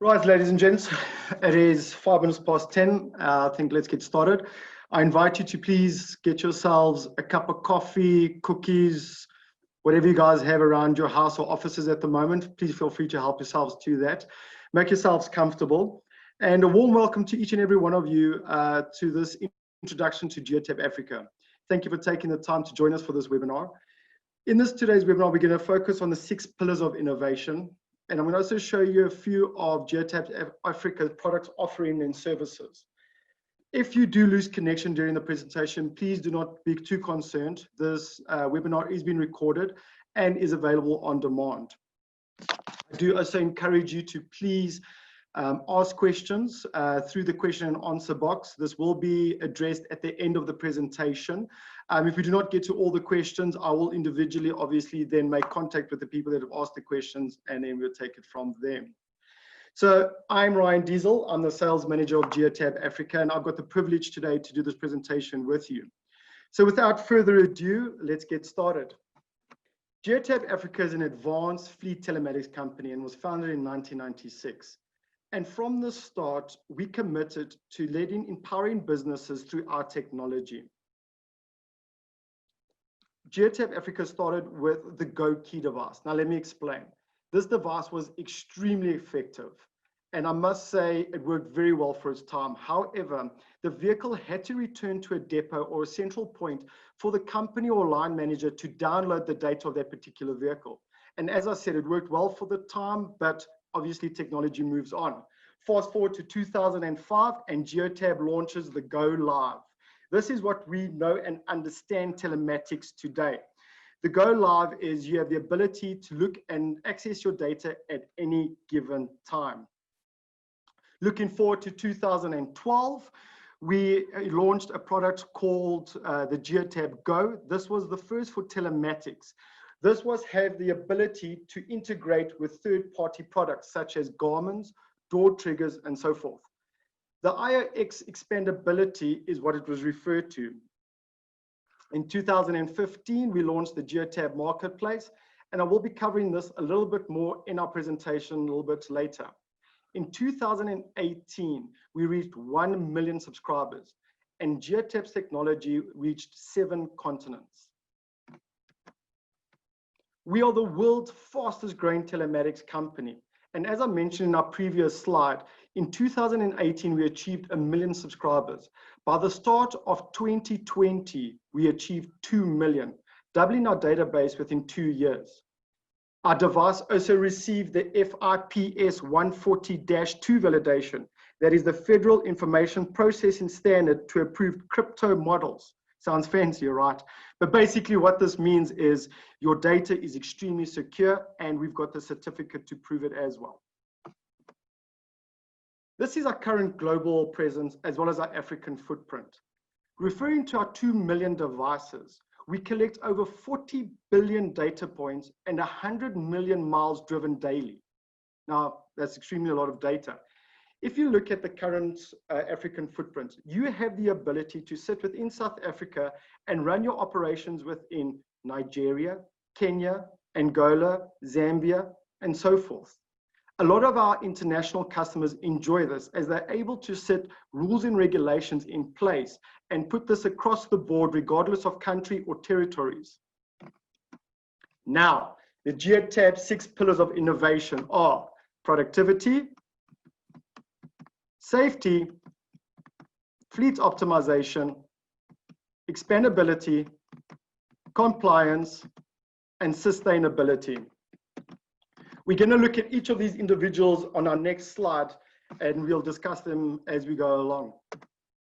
Right, ladies and gents, it is 5 minutes past 10. I think let's get started. I invite you to please get yourselves a cup of coffee, cookies, whatever you guys have around your house or offices at the moment. Please feel free to help yourselves to that. Make yourselves comfortable. And a warm welcome to each and every one of you to this introduction to Geotab Africa. Thank you for taking the time to join us for this webinar. In today's webinar, we're going to focus on the 6 pillars of innovation. And I'm going to also show you a few of Geotab Africa's products, offering and services. If you do lose connection during the presentation, please do not be too concerned. This webinar is being recorded and is available on demand. I do also encourage you to please ask questions through the question and answer box. This will be addressed at the end of the presentation. If we do not get to all the questions, I will individually, obviously, then make contact with the people that have asked the questions, and then we'll take it from them. So I'm Ryan Diesel. I'm the sales manager of Geotab Africa, and I've got the privilege today to do this presentation with you. So without further ado, let's get started. Geotab Africa is an advanced fleet telematics company and was founded in 1996. And from the start, we committed to empowering businesses through our technology. Geotab Africa started with the Go Key device. Now, let me explain. This device was extremely effective, and I must say it worked very well for its time. However, the vehicle had to return to a depot or a central point for the company or line manager to download the data of that particular vehicle. And as I said, it worked well for the time, but obviously technology moves on. Fast forward to 2005 and Geotab launches the Go Live. This is what we know and understand telematics today. The Go Live is you have the ability to look and access your data at any given time. Looking forward to 2012, we launched a product called the Geotab Go. This was the first for telematics. This have the ability to integrate with third-party products such as Garmin's, door triggers, and so forth. The IOX expandability is what it was referred to. In 2015, we launched the Geotab Marketplace, and I will be covering this a little bit more in our presentation a little bit later. In 2018, we reached 1 million subscribers, and Geotab's technology reached 7 continents. We are the world's fastest growing telematics company. And as I mentioned in our previous slide, in 2018, we achieved 1 million subscribers. By the start of 2020, we achieved 2 million, doubling our database within 2 years. Our device also received the FIPS 140-2 validation. That is the Federal Information Processing Standard to approved crypto models. Sounds fancy, right? But basically what this means is your data is extremely secure, and we've got the certificate to prove it as well. This is our current global presence as well as our African footprint. Referring to our 2 million devices, we collect over 40 billion data points and 100 million miles driven daily. Now, that's extremely a lot of data. If you look at the current African footprint, you have the ability to sit within South Africa and run your operations within Nigeria, Kenya, Angola, Zambia, and so forth. A lot of our international customers enjoy this as they're able to set rules and regulations in place and put this across the board regardless of country or territories. Now, the Geotab 6 pillars of innovation are productivity, safety, fleet optimization, expandability, compliance, and sustainability. We're going to look at each of these individuals on our next slide, and we'll discuss them as we go along.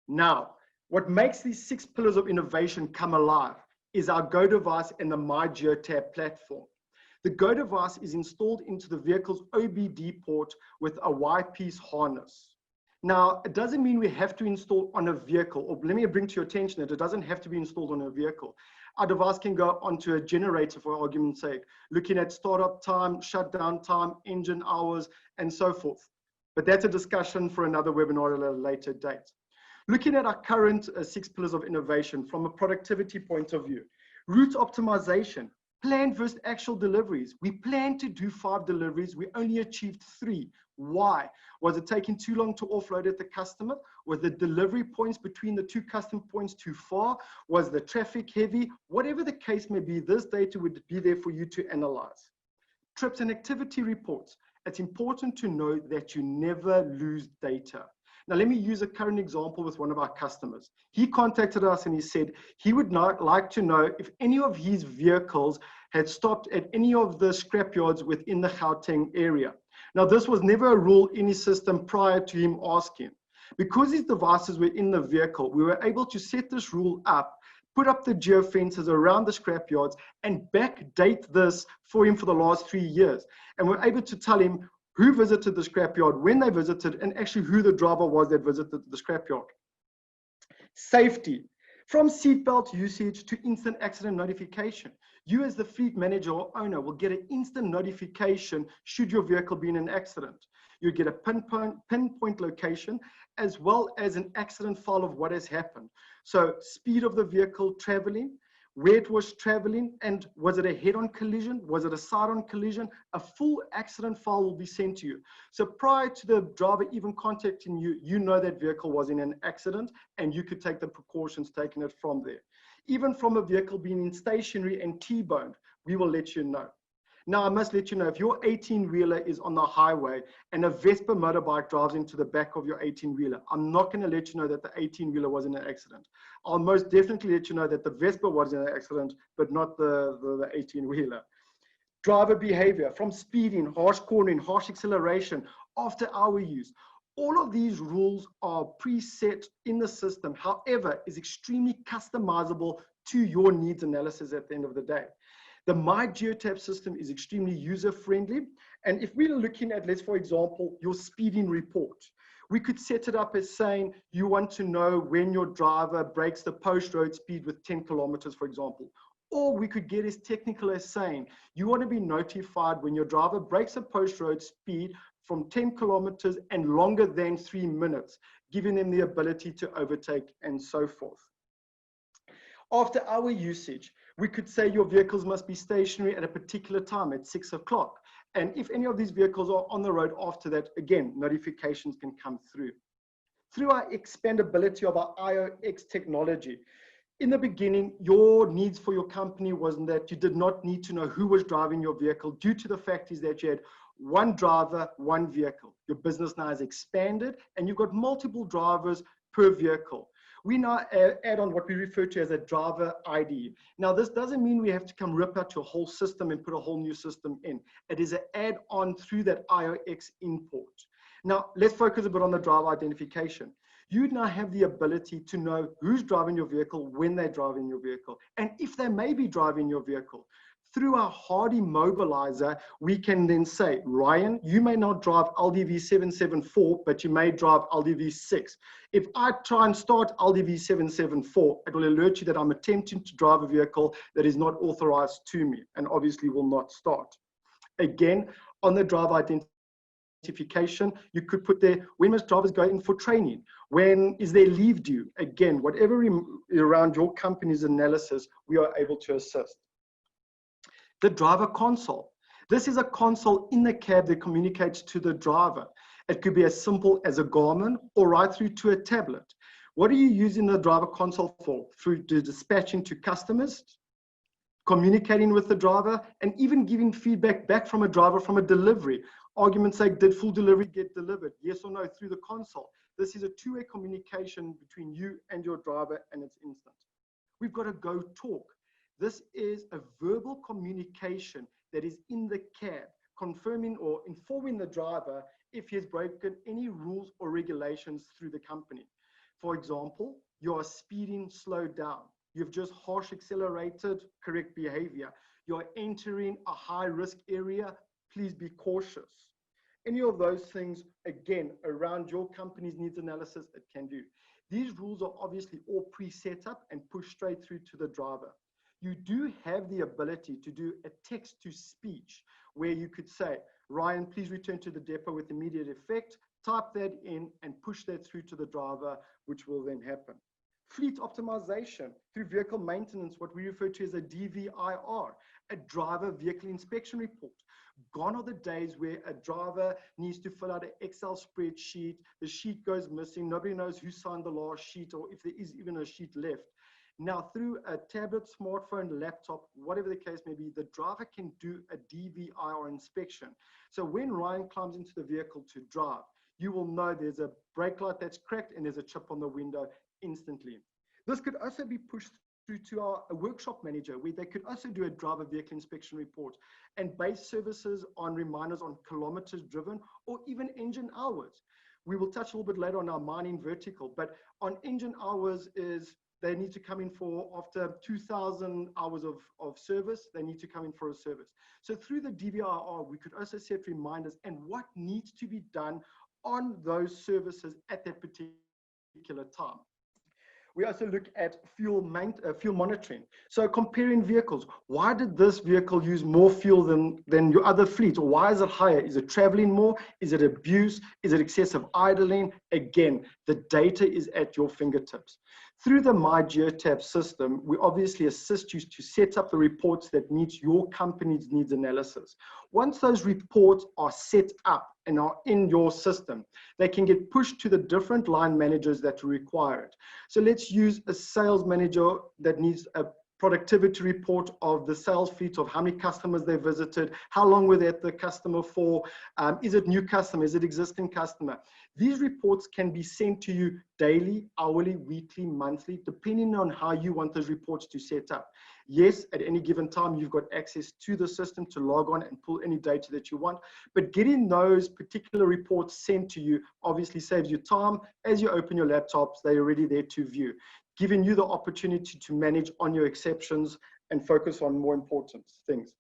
Now, what makes these 6 pillars of innovation come alive is our Go device and the My Geotab platform. The Go device is installed into the vehicle's OBD port with a Y-piece harness. Now, it doesn't mean we have to install on a vehicle, or let me bring to your attention that it doesn't have to be installed on a vehicle. Our device can go onto a generator, for argument's sake, looking at startup time, shutdown time, engine hours, and so forth. But that's a discussion for another webinar at a later date. Looking at our current 6 pillars of innovation from a productivity point of view, route optimization. Planned versus actual deliveries. We planned to do 5 deliveries. We only achieved 3. Why? Was it taking too long to offload at the customer? Was the delivery points between the 2 customer points too far? Was the traffic heavy? Whatever the case may be, this data would be there for you to analyze. Trips and activity reports. It's important to know that you never lose data. Now, let me use a current example with one of our customers. He contacted us and he said he would not like to know if any of his vehicles had stopped at any of the scrapyards within the Gauteng area. Now, this was never a rule in his system prior to him asking. Because his devices were in the vehicle, we were able to set this rule up, put up the geofences around the scrapyards, and backdate this for him for the last 3 years. And we're able to tell him who visited the scrapyard, when they visited, and actually who the driver was that visited the scrapyard. Safety. From seatbelt usage to instant accident notification. You as the fleet manager or owner will get an instant notification should your vehicle be in an accident. You get a pinpoint location as well as an accident file of what has happened. So speed of the vehicle traveling, where it was traveling, and was it a head-on collision? Was it a side-on collision? A full accident file will be sent to you. So prior to the driver even contacting you, you know that vehicle was in an accident and you could take the precautions taking it from there. Even from a vehicle being in stationary and T-boned, we will let you know. Now, I must let you know, if your 18-wheeler is on the highway and a Vespa motorbike drives into the back of your 18-wheeler, I'm not going to let you know that the 18-wheeler was in an accident. I'll most definitely let you know that the Vespa was in an accident, but not the 18-wheeler. Driver behavior, from speeding, harsh cornering, harsh acceleration, after-hour use. All of these rules are preset in the system, however, is extremely customizable to your needs analysis at the end of the day. The My Geotab system is extremely user-friendly. And if we're looking at, let's for example, your speeding report, we could set it up as saying you want to know when your driver breaks the post-road speed with 10 kilometers, for example. Or we could get as technical as saying you want to be notified when your driver breaks a post-road speed from 10 kilometers and longer than 3 minutes, giving them the ability to overtake and so forth. After our usage, we could say your vehicles must be stationary at a particular time at 6 o'clock. And if any of these vehicles are on the road after that, again, notifications can come through. Through our expandability of our IOX technology, in the beginning, your needs for your company wasn't that you did not need to know who was driving your vehicle due to the fact is that you had one driver, one vehicle. Your business now has expanded and you've got multiple drivers per vehicle. We now add on what we refer to as a driver ID. Now, this doesn't mean we have to come rip out your whole system and put a whole new system in. It is an add-on through that IOX import. Now, let's focus a bit on the driver identification. You now have the ability to know who's driving your vehicle, when they're driving your vehicle, and if they may be driving your vehicle. Through our hard immobilizer, we can then say, Ryan, you may not drive LDV 774, but you may drive LDV 6. If I try and start LDV 774, it will alert you that I'm attempting to drive a vehicle that is not authorized to me and obviously will not start. Again, on the driver identification, you could put there, when must drivers go in for training? When is their leave due? Again, whatever around your company's analysis, we are able to assist. The driver console. This is a console in the cab that communicates to the driver. It could be as simple as a Garmin or right through to a tablet. What are you using the driver console for? Through to dispatching to customers, communicating with the driver, and even giving feedback back from a driver from a delivery. Argument's sake, did full delivery get delivered? Yes or no, through the console. This is a two-way communication between you and your driver, and it's instant. We've got a Go Talk. This is a verbal communication that is in the cab, confirming or informing the driver if he has broken any rules or regulations through the company. For example, you are speeding, slow down. You've just harsh accelerated, correct behavior. You're entering a high-risk area, please be cautious. Any of those things, again, around your company's needs analysis, it can do. These rules are obviously all pre-set up and pushed straight through to the driver. You do have the ability to do a text-to-speech where you could say, Ryan, please return to the depot with immediate effect, type that in and push that through to the driver, which will then happen. fleet optimization through vehicle maintenance, what we refer to as a DVIR, a driver vehicle inspection report. Gone are the days where a driver needs to fill out an Excel spreadsheet, the sheet goes missing, nobody knows who signed the last sheet or if there is even a sheet left. Now, through a tablet, smartphone, laptop, whatever the case may be, the driver can do a DVIR inspection. So when Ryan climbs into the vehicle to drive, you will know there's a brake light that's cracked and there's a chip on the window instantly. This could also be pushed through to a workshop manager, where they could also do a driver vehicle inspection report and base services on reminders on kilometers driven or even engine hours. We will touch a little bit later on our mining vertical, but on engine hours is they need to come in for, after 2,000 hours of service, they need to come in for a service. So through the DVIR, we could also set reminders and what needs to be done on those services at that particular time. We also look at fuel monitoring. So comparing vehicles, why did this vehicle use more fuel than your other fleet? Or why is it higher? Is it traveling more? Is it abuse? Is it excessive idling? Again, the data is at your fingertips. Through the My Geotab system, we obviously assist you to set up the reports that meet your company's needs analysis. Once those reports are set up and are in your system, they can get pushed to the different line managers that require it. So let's use a sales manager that needs a productivity report of the sales fleet, of how many customers they visited, how long were they at the customer for, is it new customer, is it existing customer. These reports can be sent to you daily, hourly, weekly, monthly, depending on how you want those reports to set up. Yes, at any given time, you've got access to the system to log on and pull any data that you want, but getting those particular reports sent to you obviously saves you time. As you open your laptops, they're already there to view, giving you the opportunity to manage on your exceptions and focus on more important things.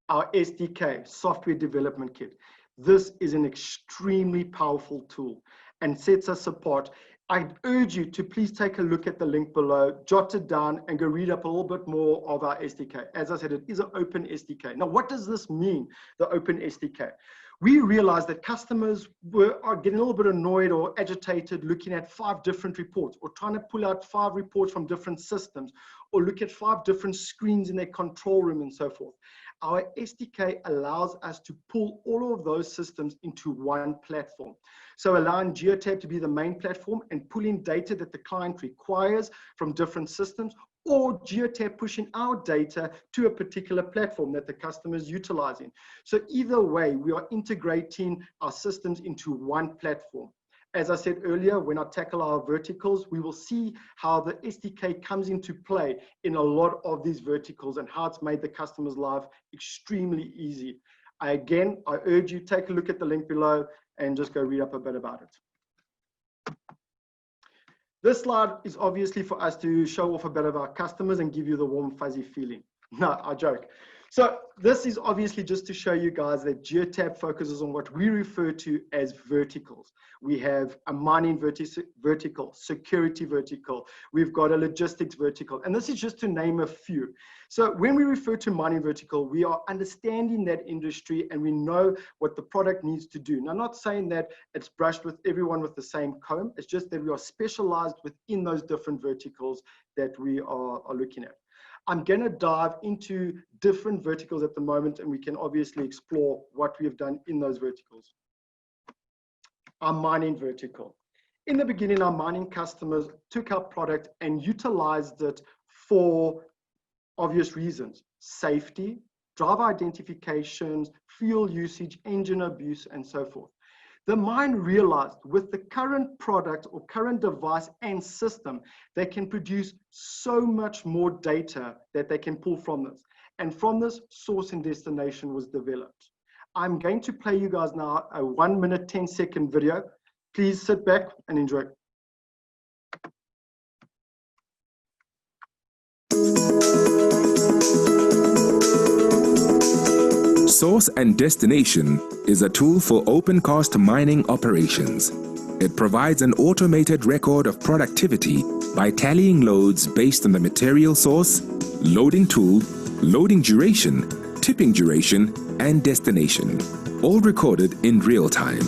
Our SDK, Software Development Kit. This is an extremely powerful tool and sets us apart. I'd urge you to please take a look at the link below, jot it down and go read up a little bit more of our SDK. As I said, it is an open SDK. Now, what does this mean, the open SDK? We realized that customers are getting a little bit annoyed or agitated looking at 5 different reports or trying to pull out 5 reports from different systems or look at 5 different screens in their control room and so forth. Our SDK allows us to pull all of those systems into one platform. So allowing Geotab to be the main platform and pulling data that the client requires from different systems, or Geotab pushing our data to a particular platform that the customer is utilizing. So either way, we are integrating our systems into one platform. As I said earlier, when I tackle our verticals, we will see how the SDK comes into play in a lot of these verticals and how it's made the customer's life extremely easy. Again, I urge you, take a look at the link below and just go read up a bit about it. This slide is obviously for us to show off a bit of our customers and give you the warm, fuzzy feeling. No, I joke. So this is obviously just to show you guys that Geotab focuses on what we refer to as verticals. We have a mining vertical, security vertical, we've got a logistics vertical, and this is just to name a few. So when we refer to mining vertical, we are understanding that industry and we know what the product needs to do. Now, I'm not saying that it's brushed with everyone with the same comb, it's just that we are specialized within those different verticals that we are looking at. I'm going to dive into different verticals at the moment, and we can obviously explore what we have done in those verticals. Our mining vertical. In the beginning, our mining customers took our product and utilized it for obvious reasons: safety, driver identifications, fuel usage, engine abuse, and so forth. The mine realized with the current product or current device and system, they can produce so much more data that they can pull from this. And from this, source and destination was developed. I'm going to play you guys now a 1 minute, 10-second video. Please sit back and enjoy. Source and Destination is a tool for open-cast mining operations. It provides an automated record of productivity by tallying loads based on the material source, loading tool, loading duration, tipping duration, and destination, all recorded in real time.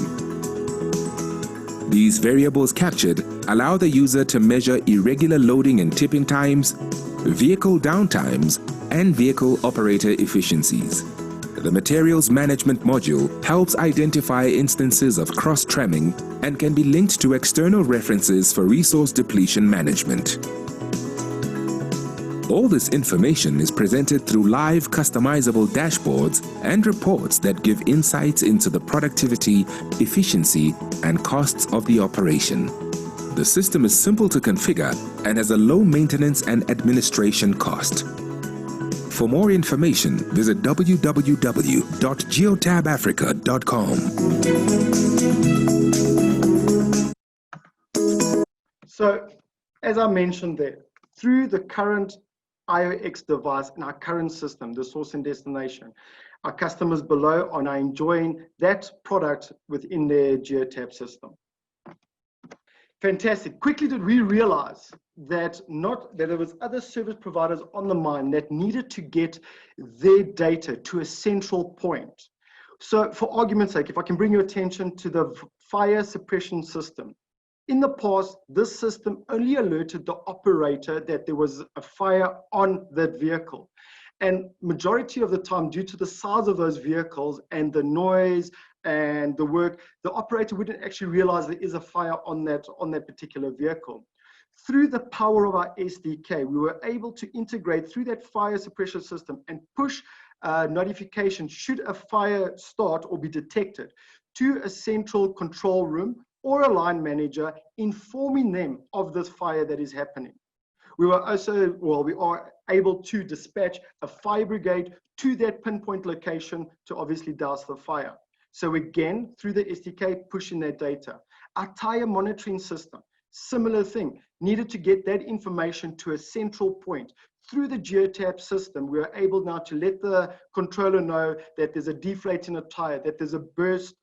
These variables captured allow the user to measure irregular loading and tipping times, vehicle downtimes, and vehicle operator efficiencies. The Materials Management module helps identify instances of cross-tramming and can be linked to external references for resource depletion management. All this information is presented through live customizable dashboards and reports that give insights into the productivity, efficiency, and costs of the operation. The system is simple to configure and has a low maintenance and administration cost. For more information, visit www.geotabafrica.com. So, as I mentioned there, through the current IOX device in our current system, the source and destination, our customers below are now enjoying that product within their Geotab system. Fantastic. Quickly did we realize that there was other service providers on the mine that needed to get their data to a central point. So for argument's sake, if I can bring your attention to the fire suppression system. In the past, this system only alerted the operator that there was a fire on that vehicle. And majority of the time, due to the size of those vehicles and the noise and the work, the operator wouldn't actually realize there is a fire on that particular vehicle. Through the power of our SDK, we were able to integrate through that fire suppression system and push notification should a fire start or be detected to a central control room or a line manager, informing them of this fire that is happening. We were also, we are able to dispatch a fire brigade to that pinpoint location to obviously douse the fire. So again, through the SDK, pushing that data. Our tire monitoring system, similar thing, needed to get that information to a central point. Through the Geotab system, we are able now to let the controller know that there's a deflate in a tire, that there's a burst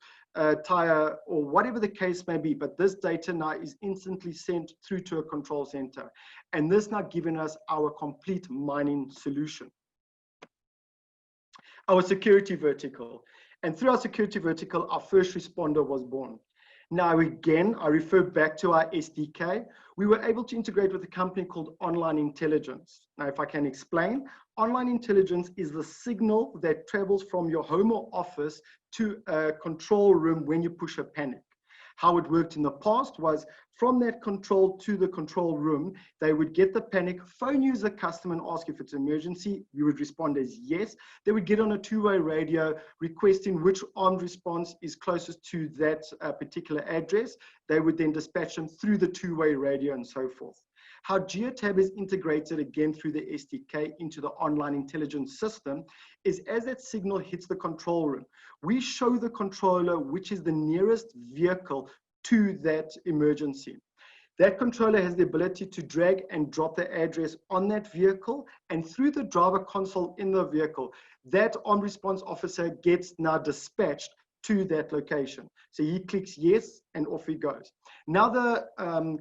tire, or whatever the case may be, but this data now is instantly sent through to a control center. And this now giving us our complete mining solution. Our security vertical. And through our security vertical, our first responder was born. Now, again, I refer back to our SDK. We were able to integrate with a company called Online Intelligence. Now, if I can explain, Online Intelligence is the signal that travels from your home or office to a control room when you push a panic. How it worked in the past was from that control to the control room, they would get the panic, phone you as a customer and ask if it's an emergency. You would respond as yes. They would get on a two-way radio requesting which armed response is closest to that particular address. They would then dispatch them through the two-way radio and so forth. How Geotab is integrated again through the SDK into the Online Intelligence system is as that signal hits the control room, we show the controller which is the nearest vehicle to that emergency. That controller has the ability to drag and drop the address on that vehicle, and through the driver console in the vehicle, that armed response officer gets now dispatched to that location. So he clicks yes and off he goes. Now the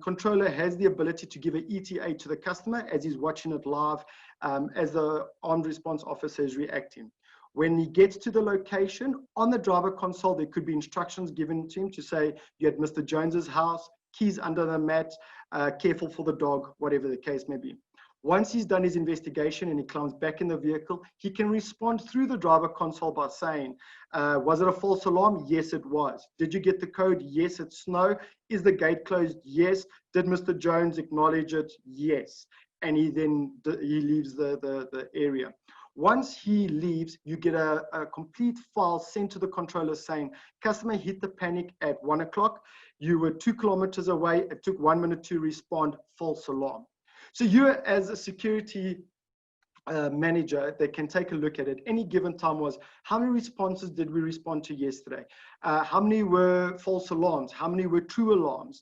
controller has the ability to give an ETA to the customer as he's watching it live as the armed response officer is reacting. When he gets to the location, on the driver console, there could be instructions given to him to say, you're at Mr. Jones's house, keys under the mat, careful for the dog, whatever the case may be. Once he's done his investigation and he climbs back in the vehicle, he can respond through the driver console by saying, was it a false alarm? Yes, it was. Did you get the code? Yes, it's snow. Is the gate closed? Yes. Did Mr. Jones acknowledge it? Yes. And he leaves the area. Once he leaves, you get a complete file sent to the controller saying, customer hit the panic at 1 o'clock. You were 2 kilometers away. It took 1 minute to respond, false alarm. So you as a security manager that can take a look at it, any given time was, how many responses did we respond to yesterday? How many were false alarms? How many were true alarms?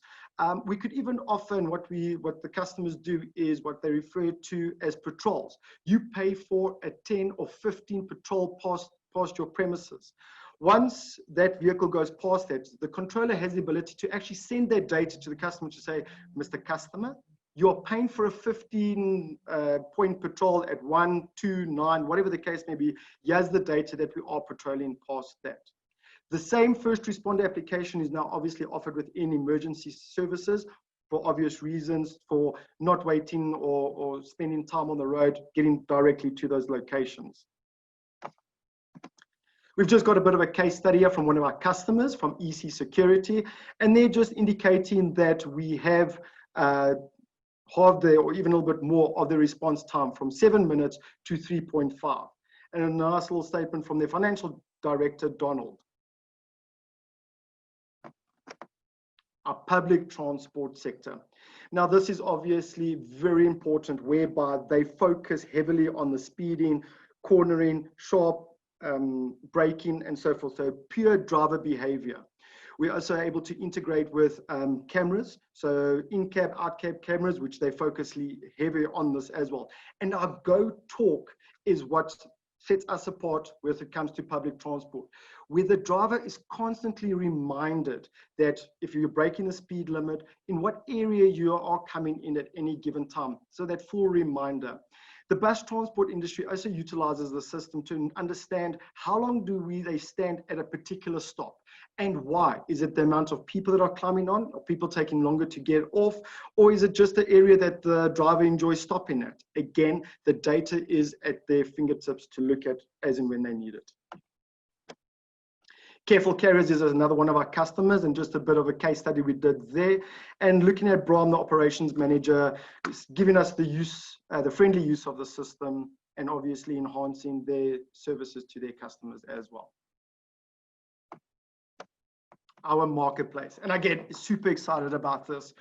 We could even offer, and what the customers do is what they refer to as patrols. You pay for a 10 or 15 patrol past your premises. Once that vehicle goes past that, the controller has the ability to actually send that data to the customer to say, Mr. Customer, you're paying for a 15-point patrol at 1, 2, 9, whatever the case may be. Here's the data that we are patrolling past that. The same first responder application is now obviously offered within emergency services for obvious reasons, for not waiting or spending time on the road, getting directly to those locations. We've just got a bit of a case study here from one of our customers from EC Security, and they're just indicating that we have halved or even a little bit more of the response time from 7 minutes to 3.5. And a nice little statement from their financial director, Donald. Our public transport sector. Now, this is obviously very important, whereby they focus heavily on the speeding, cornering, sharp braking, and so forth. So pure driver behavior. We're also able to integrate with cameras, so in-cab, out-cab cameras, which they focus heavy on this as well. And our Go Talk is what sets us apart when it comes to public transport, where the driver is constantly reminded that if you're breaking the speed limit, in what area you are coming in at any given time. So that full reminder. The bus transport industry also utilizes the system to understand how long they stand at a particular stop and why. Is it the amount of people that are climbing on, or people taking longer to get off, or is it just the area that the driver enjoys stopping at? Again, the data is at their fingertips to look at as and when they need it. Careful Carriers is another one of our customers, and just a bit of a case study we did there. And looking at Bram, the operations manager, is giving us the use, the friendly use of the system, and obviously enhancing their services to their customers as well. Our marketplace, and again, super excited about this.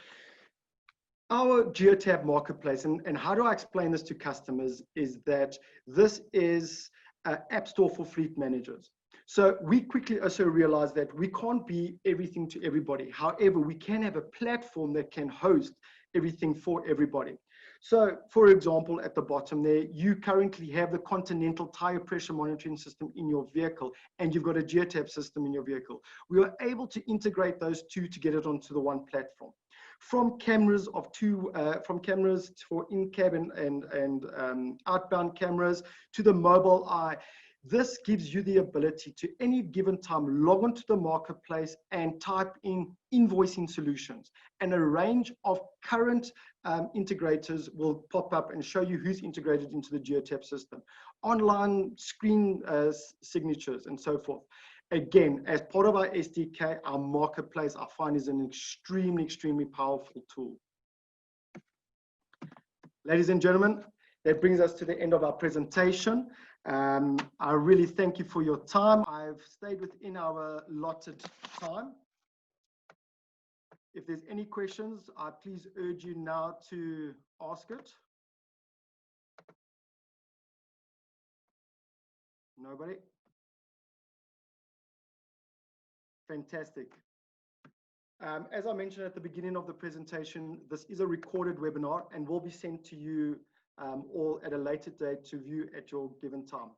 Our Geotab marketplace, and how do I explain this to customers, is that this is an app store for fleet managers. So we quickly also realized that we can't be everything to everybody. However, we can have a platform that can host everything for everybody. So for example, at the bottom there, you currently have the Continental tire pressure monitoring system in your vehicle, and you've got a Geotab system in your vehicle. We were able to integrate those two to get it onto the one platform. From cameras for in-cab and outbound cameras to the mobile eye. This gives you the ability to any given time log onto the marketplace and type in invoicing solutions, and a range of current integrators will pop up and show you who's integrated into the Geotab system, online screen signatures and so forth. Again, as part of our SDK, our marketplace, I find, is an extremely, extremely powerful tool. Ladies and gentlemen, that brings us to the end of our presentation. I really thank you for your time. I've stayed within our allotted time. If there's any questions, I please urge you now to ask it. Nobody? Fantastic. As I mentioned at the beginning of the presentation, this is a recorded webinar and will be sent to you all at a later date to view at your given time.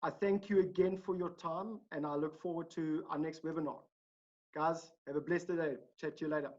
I thank you again for your time, and I look forward to our next webinar. Guys, have a blessed day. Chat to you later.